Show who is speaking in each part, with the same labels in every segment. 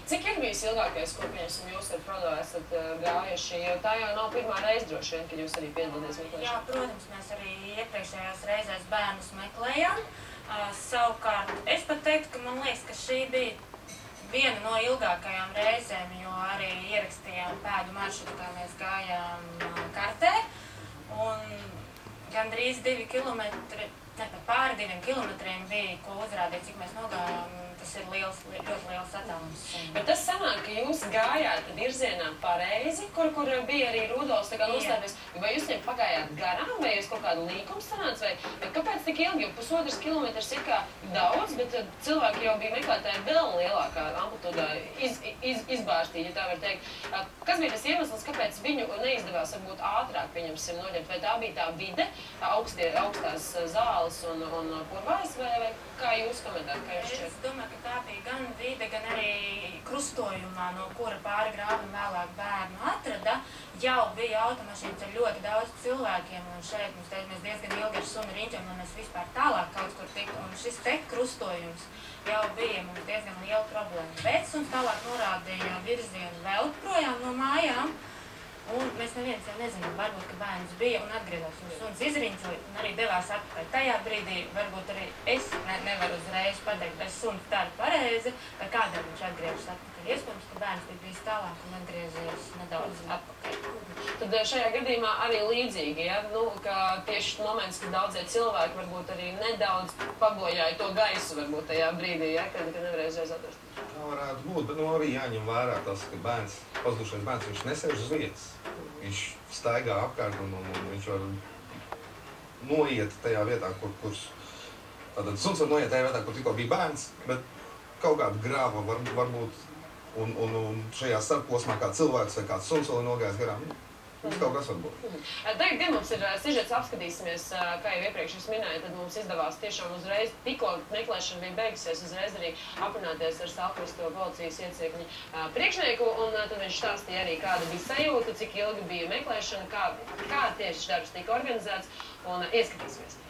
Speaker 1: Cik ir bijis ilgākais, ko, pieņemsim, jūs ar Frodo esat gājuši, jo tā jau nav pirmā reize droši vien, kad jūs arī piedalāties meklēšanā?
Speaker 2: Jā, protams, mēs arī iepriekšējās reizēs bērnus meklējām. Savukārt, es pat teiktu, ka man liekas, ka šī bija viena no ilgākajām reizēm, jo arī ierakstījām pēdu maršrutu, kā mēs gājām kartē. Un gandrīz 2 kilometri, ne, pāri 2 kilometriem bija, ko uzrādīt, cik mēs nogājām. Tas ir ļoti liels attālums.
Speaker 1: Bet tas sanāk, ka jūs gājāt virzienā pareizi, kur bija arī Rudolfs nostājies. Vai jūs viņiem pagājāt garām, vai jūs kaut kādu līkumu sanāca, vai kāpēc tik ilgi, jo 1,5 kilometrs ir kā daudz, bet cilvēki jau bija meklētāji vēl lielākā amplitūdā izbārstīti, ja tā var teikt. Kas bija tas iemesls, kāpēc viņu neizdevās varbūt ātrāk, pieņemsim, noņemt? Vai tā bija tā vide, augstās zāles un purvājas, vai kā jūs komentējat, kā jūs šķiet?
Speaker 2: Es domāju, ka tā bija gan vide, gan arī krustojumā, no kura pāri grāvam vēlāk bērnu atrada, jau bija automašīnas ar ļoti daudz cilvēkiem, un šeit mēs diezgan ilgi ar sunu riņķiem, un mēs vispār tālāk kaut kur tiktu, un šis te krustojums jau bija mums diezgan liela problēma. Bet suns tālāk norādīja virzienu vēl projām no mājām, un mēs neviens jau nezinām, varbūt, ka bērns bija un atgriezās, un suns izriņķoja un arī devās atpakaļ. Tajā brīdī varbūt arī es nevaru uzreiz pateikt, vai suns tā ir pareizi, vai kādēļ viņš atgriežas atpakaļ. Iespējams, ka bērns bija bijis tālāk un atgriezies nedaudz atpakaļ.
Speaker 1: Tad šajā gadījumā arī līdzīgi, ja? Ka tieši moments, kad daudzie cilvēki varbūt arī nedaudz pabojāja to gaisu varbūt tajā brīdī, ja? Kad nevarēja uzreiz atrast.
Speaker 3: Tā varētu būt, bet arī jāņem vērā tas, ka pazudušais bērns, viņš nesēž uz vietas. Viņš staigā apkārt un viņš var noiet tajā vietā, kur tātad suns var noiet tajā vietā, kur tikko bija bērns, bet kaut kāda grāva varbūt un šajā starposmā kā cilvēks vai kāds suns vēl nogājis garām. Kaut kas var būt.
Speaker 1: Tagad, kad mums ir sižets, apskatīsimies, kā jau iepriekš es minēju, tad mums izdevās tiešām uzreiz, tikko meklēšana bija beigusies, uzreiz arī aprunāties ar Salkrastu policijas iecirkņa priekšnieku, un tad viņš stāstīja arī, kāda bija sajūta, cik ilgi bija meklēšana, kā tieši darbs tika organizēts, un ieskatīsimies.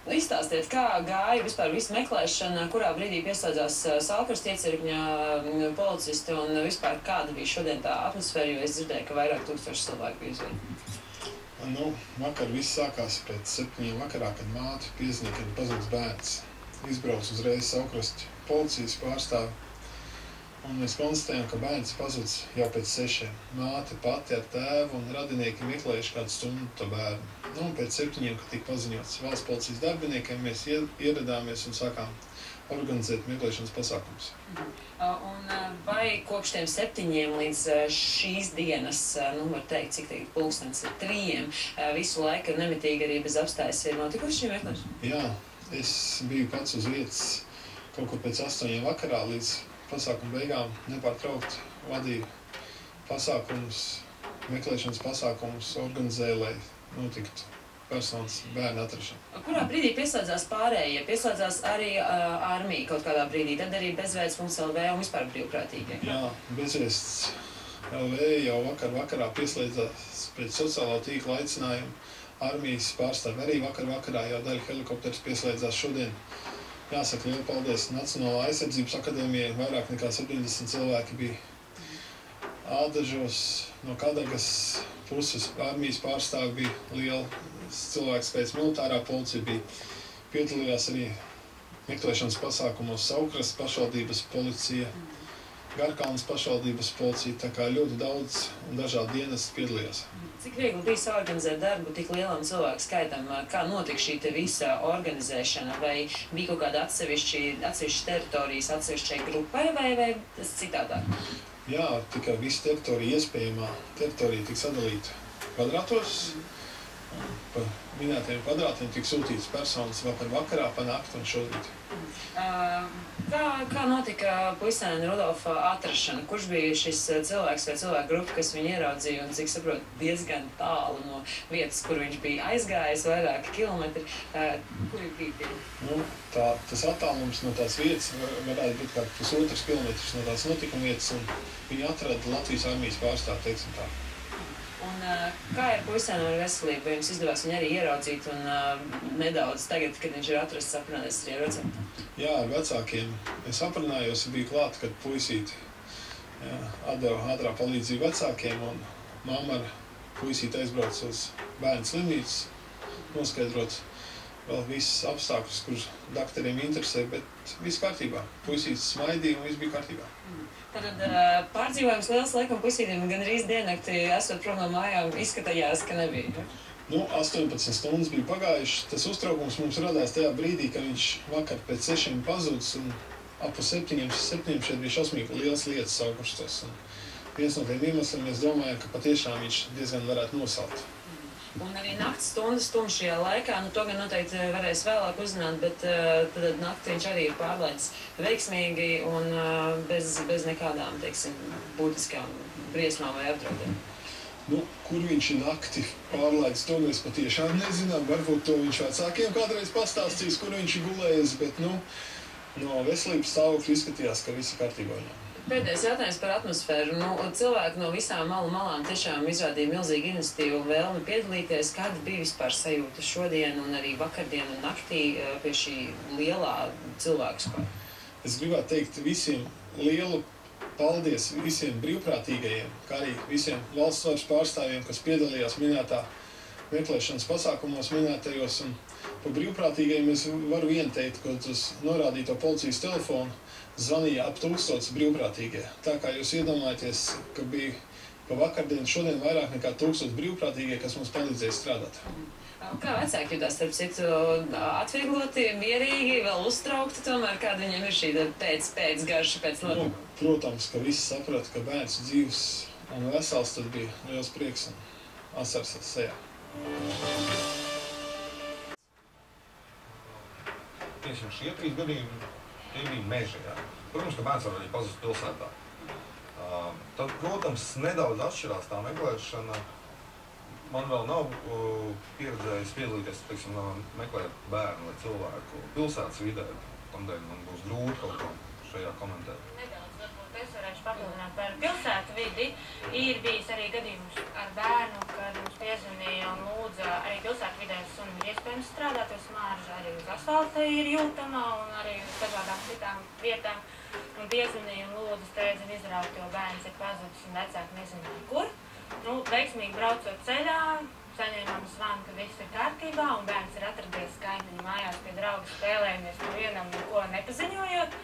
Speaker 1: Izstāstiet, kā gāja vispār visu meklēšana, kurā brīdī pieslēdzās Salkrastu iecirkņa policisti un vispār kāda bija šodien tā atmosfēra, jo es dzirdēju, ka vairāk tūkstoši cilvēku bija izvien.
Speaker 4: Vakar viss sākās pēc 7 vakarā, kad māte piezvanīja, kad pazudis bērns. Izbrauc uzreiz Salkrastu policijas pārstāvi, un mēs konstatējām, ka bērns pazudis jau pēc 6. Māte pati ar tēvu un radinieki meklējuši kādu stundu to bērnu. Un pēc 7, kad tika paziņots valsts policijas darbiniekiem, mēs ieradāmies un sākām organizēt meklēšanas pasākumus.
Speaker 1: Un vai kopš tiem 7 līdz šīs dienas, var teikt, cik tagad pulkstens ir 3, visu laiku nemitīgi arī bez apstājas ir notikuši šī meklēšana?
Speaker 4: Jā, es biju pats uz vietas kaut kur pēc 8 vakarā līdz pasākumu beigām nepārtraukt vadīju pasākumus, meklēšanas pasākumus organizēju, lai notiktu personas bērnu atrašana.
Speaker 1: Kurā brīdī pieslēdzās pārējie? Pieslēdzās arī armija kaut kādā brīdī, tad arī bezvēsts.lv un vispār brīvprātīgie?
Speaker 4: Jā, bezvēsts LV jau vakarā pieslēdzās pēc sociālā tīkla aicinājumu. Armijas pārstāvi arī vakarā jau daļa helikopters pieslēdzās šodien. Jāsaka lielu paldies Nacionālā aizsardzības akadēmijai, vairāk nekā 70 cilvēki bija Ādažos, no Kadagas puses armijas pārstāvi bija liela cilvēks pēc militārā policija bija. Piedalījās arī meklēšanas pasākumos Salkrastu pašvaldības policija, Garkalnes pašvaldības policija, tā kā ļoti daudz un dažādi dienesti piedalījās.
Speaker 1: Cik viegli bija saorganizēt darbu tik lielam cilvēku skaitam? Kā notika šī te visa organizēšana? Vai bija kaut kāda atsevišķas teritorijas atsevišķai grupai vai tas citādāk?
Speaker 4: Jā, tikai visa teritorija, iespējamā teritorija tika sadalīta kvadrātos. Pa minētajiem kvadrātiem tika sūtītas personas vakarā, pa nakti un šorīt.
Speaker 1: Kā notika puisēna Rudolfa atrašana? Kurš bija šis cilvēks vai cilvēku grupa, kas viņu ieraudzīja un, cik saprotu, diezgan tālu no vietas, kur viņš bija aizgājis, vairāki kilometri? Kur bija tie?
Speaker 4: Tas attālums no tās vietas varētu būt kā 1,5 kilometrs no tās notikuma vietas, un viņu atrada Latvijas armijas pārstāvi, teiksim tā.
Speaker 1: Un kā ir puisēm ar veselību? Vai jums izdevās viņu arī ieraudzīt un nedaudz tagad, kad viņš ir atrasts, aprunāties arī ar vecākiem?
Speaker 4: Jā, ar vecākiem. Es aprunājos, biju klāt, kad puisīti atdeva ātrā palīdzību vecākiem, un mamma ar puisīti aizbrauc uz bērnu slimnīcas, noskaidrot vēl visas apstākļus, kurus dakteriem interesē, bet viss kārtībā. Puisītis smaidīja un viss bija kārtībā.
Speaker 1: Tad pārdzīvojums liels laikam puisītim gan arī diennakti esot prom no mājām izskatījās, ka nebija. Ja?
Speaker 4: 18 stundas bija pagājušas. Tas uztraukums mums radās tajā brīdī, kad viņš vakar pēc 6 pazudis un ap 7 šeit bija šausmīgi liels lietas augustos. Viens no tiem iemesliem mēs domājam, ka patiešām viņš diezgan varētu nosalt.
Speaker 1: Un arī nakts stundas tumšajā laikā, to gan noteikti varēs vēlāk uzzināt, bet tad naktī viņš arī ir pārlaidis veiksmīgi un bez nekādām, teiksim, būtiskām briesmām vai apdraudēm.
Speaker 4: Kur viņš ir nakti pārlaidis, to mēs patiešām nezinām. Varbūt to viņš vecākiem kādreiz pastāstīs, kur viņš ir gulējis, bet no veselības stāvokļa izskatījās, ka viss ir kārtībā.
Speaker 1: Pēdējais jautājums par atmosfēru. Cilvēki no visām malām tiešām izrādīja milzīgu iniciatīvu un vēlmi piedalīties. Kāda bija vispār sajūta šodien un arī vakardien un naktī pie šī lielā cilvēku skaita?
Speaker 4: Es gribētu teikt visiem lielu paldies visiem brīvprātīgajiem, kā arī visiem valsts varas pārstāvjiem, kas piedalījās minētā meklēšanas pasākumos minētajos. Un par brīvprātīgajiem es varu vien teikt, ka uz norādīto policijas telefonu zvanīja ap 1000 brīvprātīgie. Tā kā jūs iedomājaties, ka bija pa vakardienu šodien vairāk nekā 1000 brīvprātīgie, kas mums palīdzēja strādāt.
Speaker 1: Kā vecāki jūtās, starp citu, atviegloti, mierīgi, vēl uztraukti tomēr, kāda viņiem ir šī pēcgarša pēc notikuma?
Speaker 4: Protams, ka visi saprata, ka bērns dzīvs un vesels, tad bija liels prieks un asaras sejā.
Speaker 3: Tiešām šie 3 gadījumi bija meži, jā. Protams, ka bērns var arī pazust pilsētā. Tad, protams, nedaudz atšķirās tā meklēšana. Man vēl nav pieredzējis piedalīties, teiksim, meklēt bērnu vai cilvēku pilsētas vidē. Tamdēļ man būs grūti kaut ko šajā komentēt.
Speaker 2: Nedaudz, varbūt es varēšu papildināt par pilsētu vidi. Ir bijis arī gadījums ar bērnu, kad mums piezvanīja un lūdza arī pilsētu vidē sunim ir iespējams strādāt, jo smarža arī uz asfalta ir jūtama un arī uz dažādām citām vietām. Un piezvanīja un lūdza steidzami izraut, jo bērns ir pazudis un vecāki nezināja, kur. Veiksmīgi braucot ceļā, saņēmām zvanu, ka viss ir kārtībā un bērns ir atradies kaimiņu mājās pie drauga spēlējamies vienam neko nepaziņojot.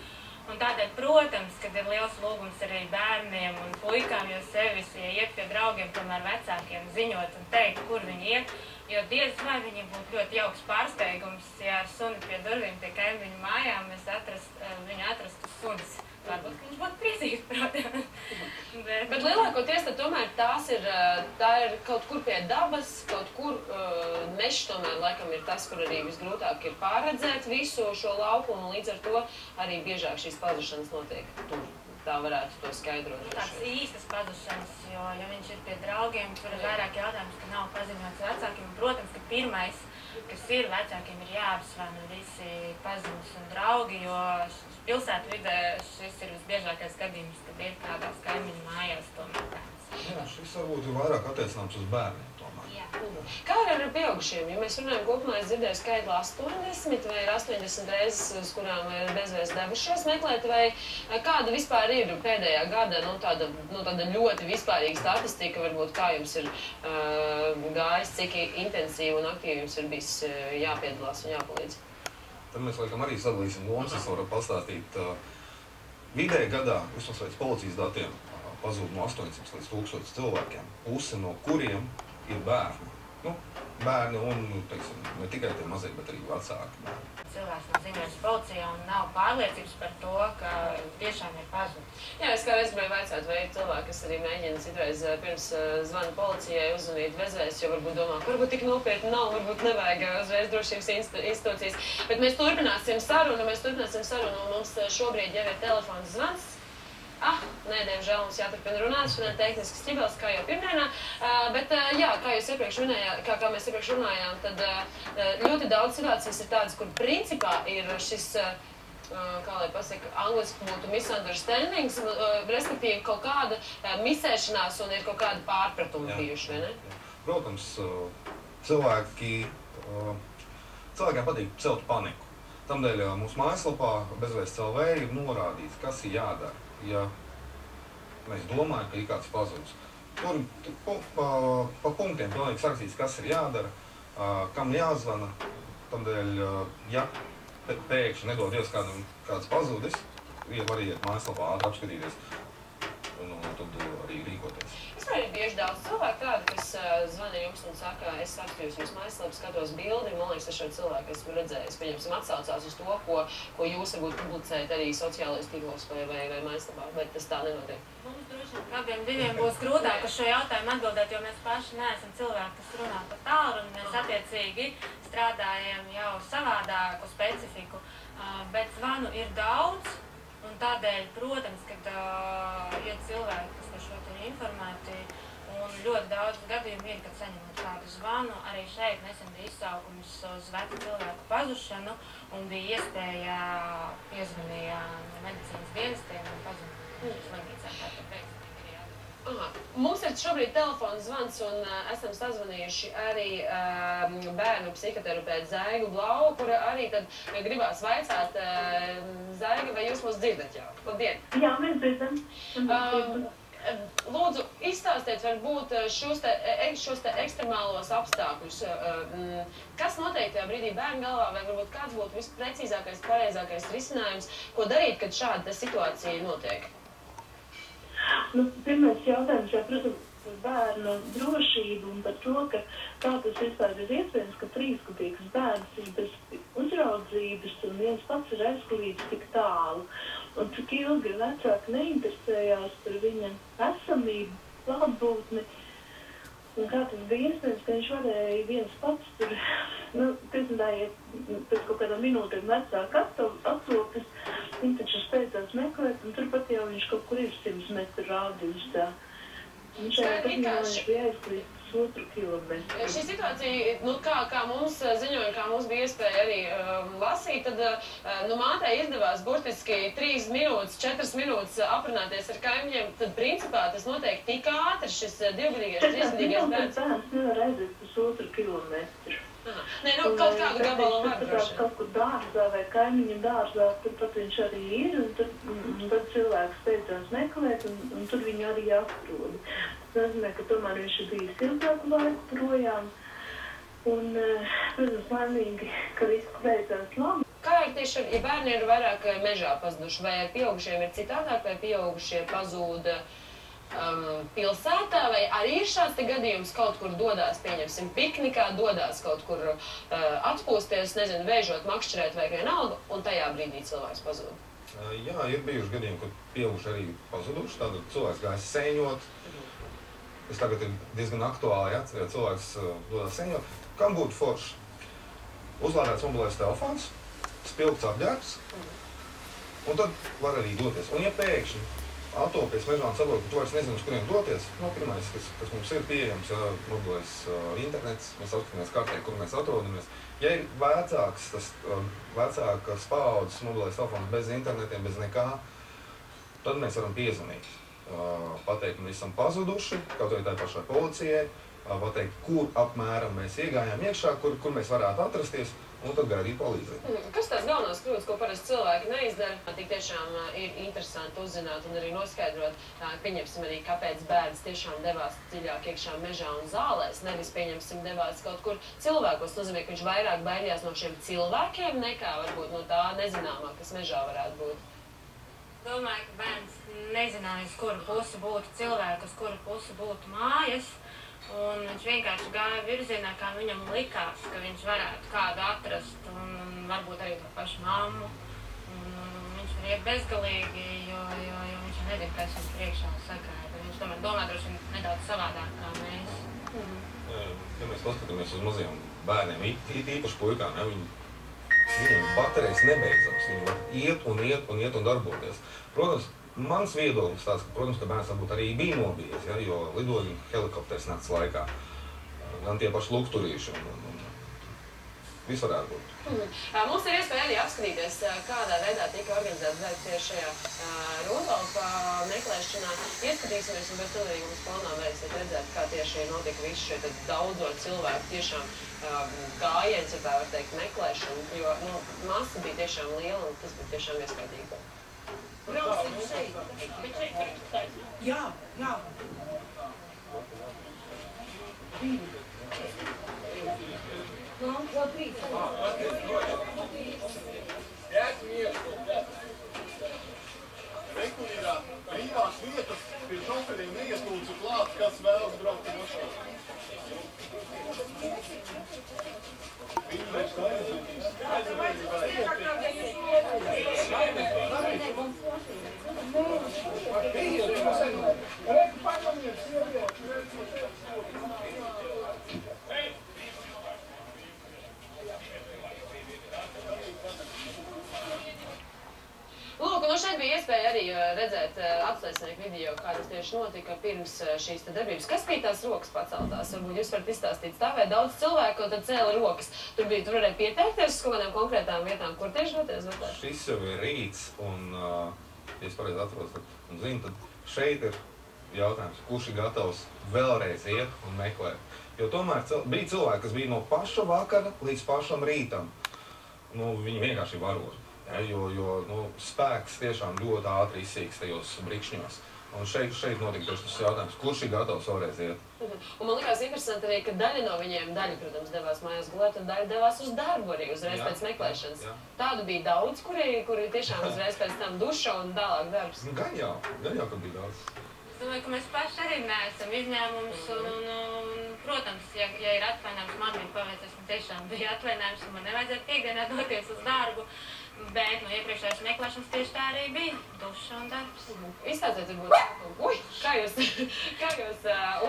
Speaker 2: Un tādēļ, protams, kad ir liels lūgums arī bērniem un puikām, jo sevišķi, ja iet pie draugiem, tomēr vecākiem ziņot un teikt, kur viņi iet, jo diez vai viņiem būtu ļoti jauks pārsteigums, ja ar suni pie durvīm pie kaimiņu mājām mēs viņu atrastu sunis. Varbūt, ka viņš būtu priecīgs, protams.
Speaker 1: Bet lielākoties tad tomēr tā ir kaut kur pie dabas, kaut kur mežs tomēr laikam ir tas, kur arī visgrūtāk ir pārredzēt visu šo laukumu, un līdz ar to arī biežāk šīs pazušanas notiek tur. Tā varētu to skaidrot.
Speaker 2: Tāds īstas pazušanas, jo, ja viņš ir pie draugiem, tur ir vairāk jautājums, ka nav paziņots vecākiem. Protams, ka pirmais, kas ir vecākiem, ir jāapsvana visi paziņas un draugi, jo pilsētu vidē šis ir visbiežākais gadījums, kad ir kādās kaimiņu mājās tomēr bērns.
Speaker 3: Jā, šis varbūt ir vairāk attiecināms uz bērniem tomēr.
Speaker 2: Jā.
Speaker 1: Kā ar pieaugušiem? Ja mēs runājam kopumā, es dzirdēju skaitli 80 vai 80 reizes, uz kurām ir bezvēs devušies meklēt, vai kāda vispār ir pēdējā gada, tāda ļoti vispārīga statistika, varbūt kā jums ir gājis, cik intensīvi un aktīvi jums ir bijis jāpiedalās un jāpalīdz?
Speaker 3: Tad mēs laikam arī sadalīsim lomas, es varu pastāstīt. Vidēji gadā, vismaz pēc policijas datiem, pazūd no 800 līdz 1000 cilvēkiem, puse no kuriem ir bērni. Bērni un, teiksim, ne tikai tie mazie, bet arī vecāki bērni.
Speaker 2: Cilvēks nav ziņojis policijā un nav pārliecības par to, ka tiešām ir pazudis.
Speaker 1: Jā, es kādreiz gribēju vaicāt, vai ir cilvēki, kas arī mēģina citreiz pirms zvana policijai uzzvanīt bezvēs, jo varbūt domā, ka varbūt tik nopietni nav, varbūt nevajag uzreiz drošības institūcijas. Bet mēs turpināsim sarunu, un mums šobrīd jau ir telefons zvans. Nē, diemžēl mums jāturpina runāt, šodien tehnisks ķibels, kā jau pirmdienā, bet jā, kā mēs iepriekš runājām, tad ļoti daudz situācijas ir tādas, kur principā ir šis kā lai pasaka, angliski būtu misunderstandings, respektīvi kaut kāda misēšanās un ir kaut kāda pārpratuma bijuši, vai ne?
Speaker 3: Protams, cilvēkiem patīk celt paniku. Tamdēļ mūsu mājaslapā bezvēsts.lv ir norādīts, kas ir jādara, ja mēs domājam, ka ir kāds pazudis. Tur pa punktiem pilnīgi sarakstīts, kas ir jādara, kam jāzvana. Tamdēļ, ja pēkšņi nedod Dievs kāds pazudis, var iet mājaslapā ātri apskatīties un tad arī rīkoties.
Speaker 1: Vispār ir bieži daudz cilvēku tādi, kas zvana jums un saka, es apskatījos jūsu mājaslapu, skatos bildi, man liekas, es šo cilvēku esmu redzējis, pieņemsim, atsaucās uz to, ko jūs varbūt publicējat arī sociālajos tīklos vai mājaslapā, bet tas tā nenotiek.
Speaker 2: Mums droši vien kādiem diviem būs grūtāk uz šo jautājumu atbildēt, jo mēs paši neesam cilvēki, kas runā par tālu, un mēs attiecīgi strādājam jau savādāku specifiku, bet zvanu ir daudz, un tādēļ, protams, kad ir cilvēki, kas par šo ir informēti, un ļoti daudz gadījumu ir, kad saņemot kādu zvanu, arī šeit nesen bija izsaukums uz vecu cilvēku pazušanu, un bija iespēja piezvanījām medicīnas dienestiem un pazvanīt slimnīcām, tātad veiksmīgi ir jādara.
Speaker 1: Mums ir šobrīd telefona zvans un esam sazvanījuši arī bērnu psihoterapeiti Zaigu Blau, kura arī tad gribās vaicāt, Zaiga, vai jūs mūs dzirdat jau? Labdien!
Speaker 5: Jā, mēs dzirdam.
Speaker 1: Lūdzu, izstāstiet varbūt šos te ekstremālos apstākļus. Kas notiek tajā brīdī bērnu galvā, vai varbūt kāds būtu visprecīzākais, pareizākais risinājums, ko darīt, kad šāda situācija notiek?
Speaker 5: Pirmais jautājums, protams, par bērnu drošību un par to, ka kā tas vispār ir iespējams, ka trīsgadīgs bērns ir bez uzraudzības un viens pats ir aizklīdis tik tālu. Un cik ilgi vecāki neinteresējās par viņa esamību, klātbūtni, un kā tas bija iespējams, ka viņš varēja viens pats tur, pēc kaut kādām minūtēm vecāki atsopjas, viņi taču steidzās meklēt, un turpat jau viņš kaut kur ir 100 metru rādījus tā. Un šajā gadījumā viņš bija aizklīdis 2 kilometru.
Speaker 1: Šī situācija, kā mums ziņoja, kā mums bija iespēja arī lasīt, tad mātei izdevās burtiski 3 minūtes, 4 minūtes aprunāties ar kaimiņiem, tad principā tas notiek tik ātri, šis 2-gadīgais, 3-gadīgais bērns.
Speaker 5: Bērns nevar aiziet uz 2 kilometru.
Speaker 1: Nē, kaut kādu gabalu var droši.
Speaker 5: Kaut kur dārzā vai kaimiņu dārzā, turpat viņš arī ir, un tad cilvēks steidzās meklēt, un tur viņu arī atrod. Tas nozīmē, ka tomēr viņš ir bijis ilgāku laiku projām, un, protams, laimīgi, ka viss beidzās labi.
Speaker 1: Kā ir tieši, ja bērni ir vairāk mežā pazuduši, vai ar pieaugušiem ir citādāk, vai pieaugušie pazūda pilsētā, vai arī ir šāds te gadījums, kaut kur dodās, pieņemsim, piknikā, dodās kaut kur atpūsties, nezinu, vēžot, makšķerēt vai vienalga, un tajā brīdī cilvēks pazūda?
Speaker 3: Jā, ir bijuši gadījumi, kad pieauguši arī pazuduši, tātad cilvēks gājas sēņot. Tas tagad ir diezgan aktuāli, ja cilvēks dodās sēņot. Kam būtu forši? Uzlādēts mobilais telefons, spilgts apģērbs, un tad var arī doties. Un ja pēkšņi attopies mežā un saprot, ka tu vairs nezini, uz kuriem doties, pirmais, kas mums ir pieejams, mobilais internets, mēs apskatāmies kartē, kur mēs atrodamies. Ja ir vecākas paaudzes mobilais telefons bez internetiem, bez nekā, tad mēs varam piezvanīt. Pateikt, ka mēs esam pazuduši, kaut arī tā pašai policijai, pateikt, kur apmēram mēs iegājām iekšā, kur mēs varētu atrasties, un tad gaidīt palīdzību.
Speaker 1: Kas tās galvenās kļūdas, ko parasti cilvēki neizdara? Tik tiešām ir interesanti uzzināt un arī noskaidrot, pieņemsim arī, kāpēc bērns tiešām devās dziļāk iekšā mežā un zālēs, nevis, pieņemsim, devās kaut kur cilvēkos. Nozīmē, ka viņš vairāk baidījās no šiem cilvēkiem nekā varbūt no tā nezināmā, kas mežā varētu būt.
Speaker 2: Domāju, ka bērns nezināja, uz kuru pusi būtu cilvēki, uz kuru pusi būtu mājas. Un viņš vienkārši gāja virzienā, kā viņam likās, ka viņš varētu kādu atrast, un varbūt arī to pašu mammu. Viņš var iet bezgalīgi, jo viņš nezina, kas viņam priekšā sagaida. Viņš tomēr domā droši vien nedaudz savādāk kā mēs.
Speaker 3: Ja mēs paskatāmies uz maziem bērniem, īpaši puikām, viņiem baterijas nebeidzams. Viņi var iet un darboties. Protams, mans viedoklis tāds, ka bērns varbūt arī bija nobijies, jo lidoja helikopters nakts laikā, gan tie paši lukturīši. viss varētu būt.
Speaker 1: Mums ir iespēja arī apskatīties, kādā veidā tika organizēts darbs tieši šajā Rudolfa meklēšanā. Ieskatīsimies, un pēc tam arī mums plānā varēsiet redzēt, kā tieši notika visu šie daudzo cilvēku tiešām gājiens, ja tā var teikt, meklēšana, jo masa bija tiešām liela, un tas bija tiešām iespaidīgi.
Speaker 2: Braucam šeit.
Speaker 6: Jā.
Speaker 4: Rekurīrā brīvās vietas pie šoferiem neiestūdzu klāt, kas vēlas braukt ar mašīnu. Viņi vairs to aizvedīs.
Speaker 1: Lūk, nu šeit bija iespēja arī redzēt apslaicnieku video, kā tas tieši notika pirms šīs darbības. Kas bija tās rokas paceltās? Varbūt jūs varat izstāstīt, stāvēja daudz cilvēku, un tad cēla rokas. Tur varēja pieteikties uz kaut kādām konkrētām vietām, kur tieši doties vēlēt?
Speaker 3: Šis jau ir rīts, un, ja es pareizi atrodos un zinu, tad šeit ir jautājums, kurš ir gatavs vēlreiz iet un meklēt. Jo tomēr bija cilvēki, kas bija no paša vakara līdz pašam rītam. Viņi vienkārši varoja. Jo spēks tiešām ļoti ātri izsīks tajos brikšņos. Un šeit notika tieši tas jautājums, kurš ir gatavs vēlreiz iet.
Speaker 1: Un man likās interesanti arī, ka daļa no viņiem, protams, devās mājās gulēt, un daļa devās uz darbu arī uzreiz pēc meklēšanas. Tādu bija daudz, kuri tiešām uzreiz pēc tam duša un tālāk darbs.
Speaker 3: Gan jau, ka bija daudz.
Speaker 2: Es domāju, ka mēs paši arī neesam izņēmums, un, protams, ja ir atvainājums, man bija paveicies, man tiešām bija atvainājums, un man nevajadzētu piekdienā doties uz darbu, bet no iepriekšējās meklēšanas tieši tā arī bija, duša un darbs.
Speaker 1: Izstāstiet, varbūt, kā jūs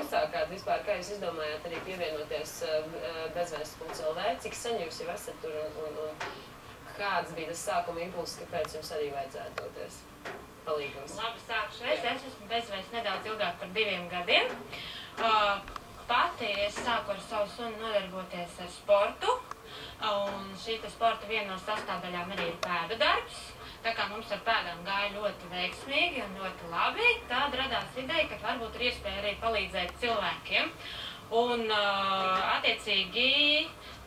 Speaker 1: uzsākāt vispār, kā jūs izdomājāt arī pievienoties bezvēsts.lv, cik sen jūs jau esat tur, un kāds bija tas sākuma impulss, kāpēc jums arī vajadzētu doties? Palīgums.
Speaker 2: Labi, sākšu es esmu bezvēsts nedaudz ilgāk par 2 gadiem. Pati es sāku ar savu suni nodarboties ar sportu, un šī sporta viena no sastāvdaļām arī ir pēdu darbs. Tā kā mums ar pēdām gāja ļoti veiksmīgi un ļoti labi, tad radās ideja, ka varbūt ir iespēja arī palīdzēt cilvēkiem. Un, attiecīgi,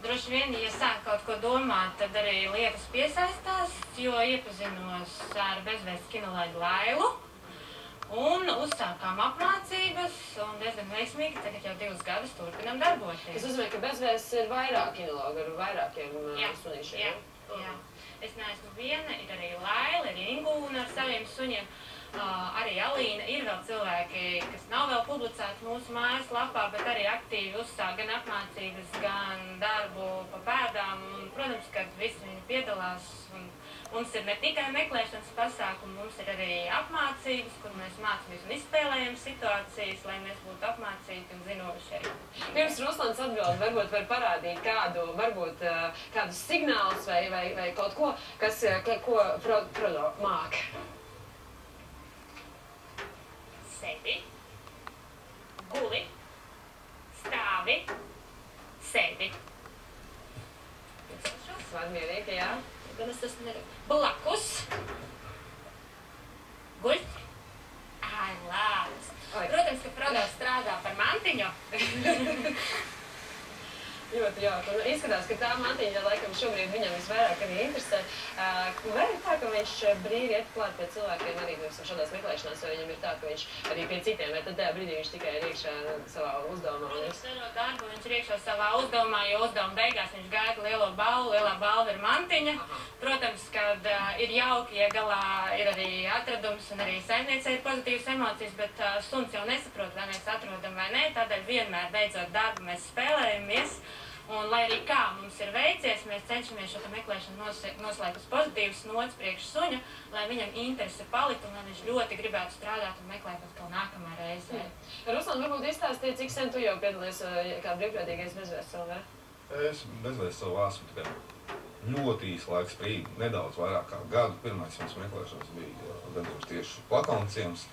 Speaker 2: droši vien, ja sāk kaut ko domāt, tad arī lietas piesaistās, jo iepazinos ar bezvēsts kinoloģu Lailu un uzsākām apmācības un diezgan veiksmīgi, tagad jau 2 gadus turpinam darboties.
Speaker 1: Es uzmanīju, ka bezvēsts ir vairāk kinologi ar vairākiem sunīšiem.
Speaker 2: Jā. Es neesmu viena, ir arī Laila, ir Ingūna ar saviem suņiem. Arī Alīna, ir vēl cilvēki, kas nav vēl publicēti mūsu mājaslapā, bet arī aktīvi uzsāk gan apmācības, gan darbu pa pēdām. Un, protams, ka visi viņi piedalās. Mums ir ne tikai meklēšanas pasākumi, mums ir arī apmācības, kur mēs mācāmies un izspēlējam situācijas, lai mēs būtu apmācīti un zinoši arī.
Speaker 1: Pirms Ruslans atbild, varbūt var parādīt kādus signālus vai kaut ko, ko Frodo māk.
Speaker 2: Sēdi, guli, stāvi, sēdi.
Speaker 1: Svarmierīgi, jā.
Speaker 2: Gan es esmu blakus, guļ, lāds. Protams, ka Frodo strādā par mantiņu.
Speaker 1: Ļoti jauki. Izskatās, ka tā mantiņa, laikam, šobrīd viņam visvairāk arī interesē. Vai ir tā, ka viņš brīvi iet klāt pie cilvēkiem arī šādās meklēšanās, vai viņam ir tā, ka viņš arī pie citiem, vai tad tajā brīdī viņš tikai ir iekšā savā uzdevumā?
Speaker 2: Viņš darot darbu, viņš ir iekšā savā uzdevumā, jo uzdevuma beigās viņš gaida lielo balvu. Lielā balva ir mantiņa. Protams, kad ir jauki, ja galā ir arī atradums un arī saimniecei ir pozitīvas emocijas, bet suns jau nesaprot, vai mēs atrodam vai nē, tādēļ vienmēr beidzot darbu mēs spēlējamies. Un, lai arī kā mums ir veicies, mēs cenšamies šo meklēšanu noslēgt uz pozitīvas nots priekš suņa, lai viņam interese paliktu un lai viņš ļoti gribētu strādāt un meklēt atkal nākamā reizē.
Speaker 1: Ruslan, varbūt izstāstīt, cik sen tu jau piedalies kā brīvprātīgais bezvēsts.lv?
Speaker 3: Es bezvēsts.lv esmu tikai ļoti īsu laiku sprīdi, nedaudz vairāk kā gadu. Pirmais mums meklēšanas bija gadījums tieši Plakaunaciems.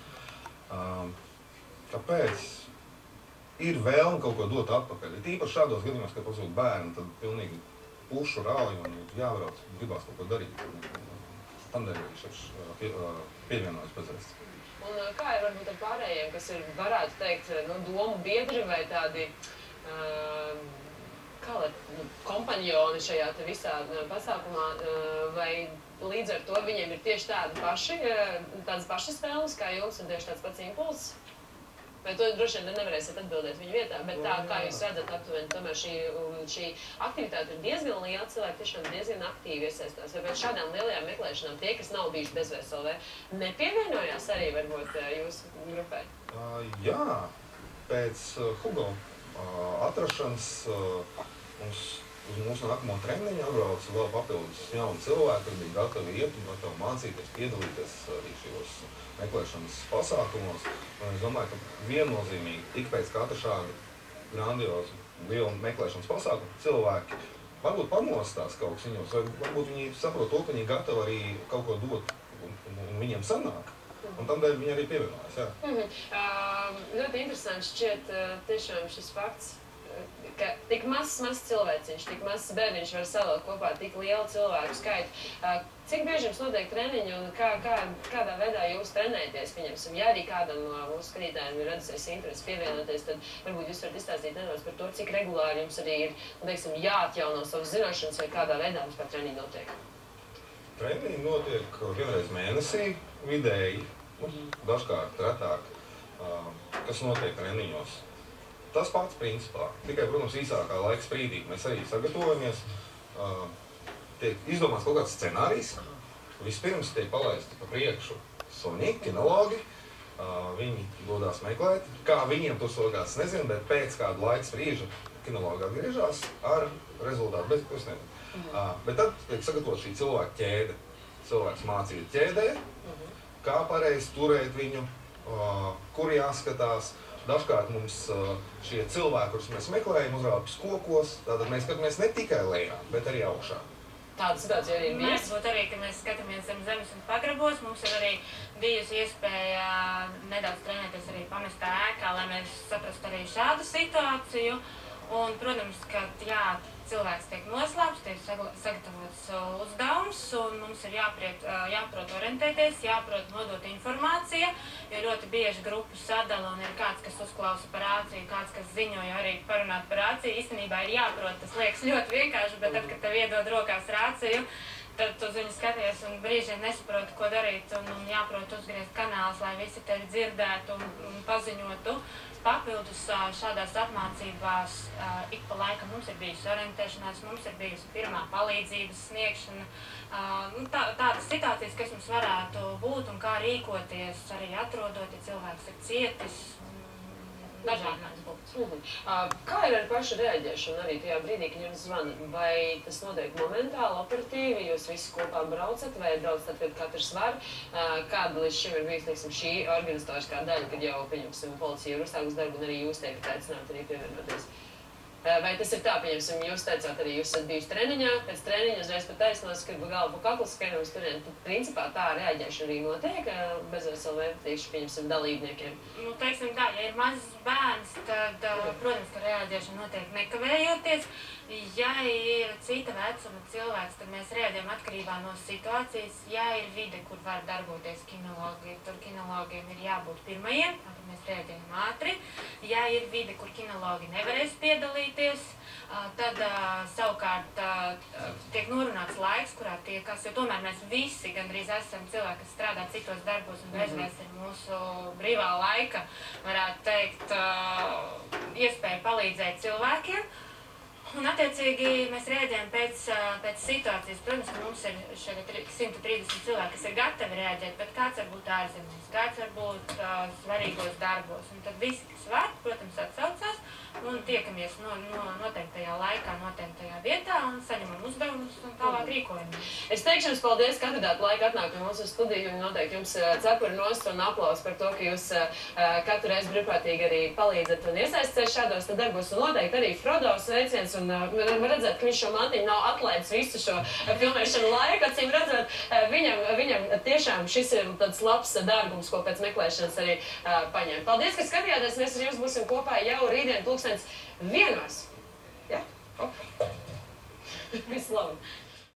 Speaker 3: Tāpēc ir vēlme kaut ko dot atpakaļ. Tīpaši šādos gadījumos, kad pasūta bērni, tad pilnīgi pušu rauj un jābrauc, gribās kaut ko darīt. Tādēļ arī šeit pievienojas bezvēsts.
Speaker 1: Un kā ir varbūt ar pārējiem, kas ir, varētu teikt, domu biedri vai tādi kompanjoni šajā te visā pasākumā, vai līdz ar to viņiem ir tieši tādas pašas spēles kā jums un tieši tāds pats impulss? Vai to droši vien nevarēsiet atbildēt viņu vietā, bet tā, kā jūs redzat aptuveni, tomēr šī aktivitāte ir diezgan liela, cilvēki tiešām diezgan aktīvi iesaistās. Vai pēc šādām lielajām meklēšanām tie, kas nav bijuši bezvēsts LV, nepievienojās arī varbūt jūsu grupai?
Speaker 3: Jā, pēc Hugo atrašanas uz mūsu nākamo treniņu atbrauca vēl papildus jauni cilvēki, kas bija gatavi iet un gatavi mācīties, piedalīties arī šajos meklēšanas pasākumos. Un es domāju, ka viennozīmīgi ik pēc katra šāda grandioza liela meklēšanas pasākuma cilvēki varbūt pamostās kaut kas viņos, vai varbūt viņi saprot to, ka viņi gatavi arī kaut ko dot un viņiem sanāk. Un tādēļ viņi arī pievienojās, jā.
Speaker 1: Ļoti interesants šķiet tiešām šis fakts, ka tik mazs cilvēciņš, tik mazs bērniņš var savilkt kopā tik lielu cilvēku skaitu. Cik bieži jums notiek treniņi un kādā veidā jūs trenēties, pieņemsim? Ja arī kādam no mūsu skatītājiem ir radusies interesi pievienoties, tad varbūt jūs varat izstāstīt nedaudz par to, cik regulāri jums arī ir, teiksim, jāatjauno savas zināšanas vai kādā veidā mums par treniņu notiek?
Speaker 3: Treniņi notiek vienreiz mēnesī, vidēji, dažkārt retāk, kas notiek treniņos. Tas pats principā, tikai, protams, īsākā laika sprīdī mēs arī sagatavojamies. Tiek izdomāts kaut kāds scenārijs. Vispirms tiek palaisti pa priekšu suņi, kinologi. Viņi dodās meklēt. Kā viņiem tur sokās, nezinu, bet pēc kādu laika sprīža kinologi atgriežās ar rezultātu. Bet es nezinu. Bet tad tiek sagatavot šī cilvēka ķēde. Cilvēks mācīt ķēdē, kā pareizi turēt viņu, kur jāskatās. Dažkārt mums šie cilvēki, kurus mēs meklējam, uzrāpjas kokos, tātad mēs skatāmies ne tikai lejā, bet arī augšā.
Speaker 1: Tāda situācija arī ir bijusi?
Speaker 2: Mēs būtu arī, ka mēs skatāmies zem zemes un pagrabos. Mums ir arī bijusi iespēja nedaudz trenēties arī pamestā ēkā, lai mēs saprastu arī šādu situāciju. Un, protams, ka jā, cilvēks tiek noslēpts, tiek sagatavots uzdevums, un mums ir jāprot orientēties, jāprot nodot informācija, jo ļoti bieži grupu sadala un ir kāds, kas uzklausa par rāciju, kāds, kas ziņoja arī parunāt par rāciju. Īstenībā ir jāprot, tas liekas ļoti vienkārši, bet tad, kad tev iedod rokās rāciju, tad tu uz viņu skaties un brīžiem nesaproti, ko darīt, un jāprot uzgriezt kanālus, lai visi tevi dzirdētu un paziņotu. Papildus šādās apmācībās ik pa laikam mums ir bijusi orientēšanās, mums ir bijusi pirmā palīdzības sniegšana. Tādas situācijas, kas mums varētu būt un kā rīkoties, arī atrodot, ja cilvēks ir cietis. Dažādās būtas.
Speaker 1: Kā ir ar pašu reaģēšanu arī tajā brīdī, kad jums zvana? Vai tas notiek momentāli, operatīvi, jūs visi kopā braucat vai brauc tad, kad katrs var? Kāda līdz šim ir bijis, teiksim, šī organizatoriskā daļa, kad jau, pieņemsim, policija ir uzstākus darbu un arī jūs teikat aicināt arī pievienoties? Vai tas ir tā, pieņemsim, jūs teicāt arī, jūs esat bijuši treniņā, pēc treniņa uzreiz pat taisnos, kad galvu pa kaklu skrienam uz turien, tad principā tā reaģēšana arī notiek bezvēsts LV, tieši, pieņemsim, dalībniekiem?
Speaker 2: Nu, teiksim tā, ja ir mazs bērns, tad, protams, ka reaģēšana notiek nekavējoties. Ja ir cita vecuma cilvēks, tad mēs reaģējam atkarībā no situācijas. Ja ir vide, kur var darboties kinologi, tur kinologiem ir jābūt pirmajiem, tad mēs reaģējam ātri. Ja ir vide, kur kinologi nevarēs piedalīties, tad savukārt tiek norunāts laiks, kurā tiekas, jo tomēr mēs visi gandrīz esam cilvēki, kas strādā citos darbos, un bezvēsts ir mūsu brīvā laika, varētu teikt, iespēja palīdzēt cilvēkiem. Un, attiecīgi, mēs rēģējam pēc situācijas. Protams, ka mums ir šeit 130 cilvēki, kas ir gatavi rēģēt, bet kāds var būt ārzemēs, kāds var būt svarīgos darbos. Un tad visi, kas var, protams, atsaucās un tiekamies noteiktajā laikā, noteiktajā vietā un saņemam uzdevumus un tālāk rīkojamies.
Speaker 1: Es teikšu jums paldies, ka atradāt laiku atnākt pie mums uz studiju un noteikti jums cepuri nost un aplaus par to, ka jūs katru reizi brīvprātīgi arī palīdzat un iesaisties šādos darbos. Un noteikti arī Frodo sveiciens un var redzēt, ka viņš šo mantiņu nav atlaidis visu šo filmēšanu laiku. Acīm redzot, viņam tiešām šis ir tāds labs dārgums, ko pēc meklēšanas arī paņem. Paldies, ka skatījāties. Mēs ar jums būsim kopā jau rītdien 1:00. Ja? Visu labu!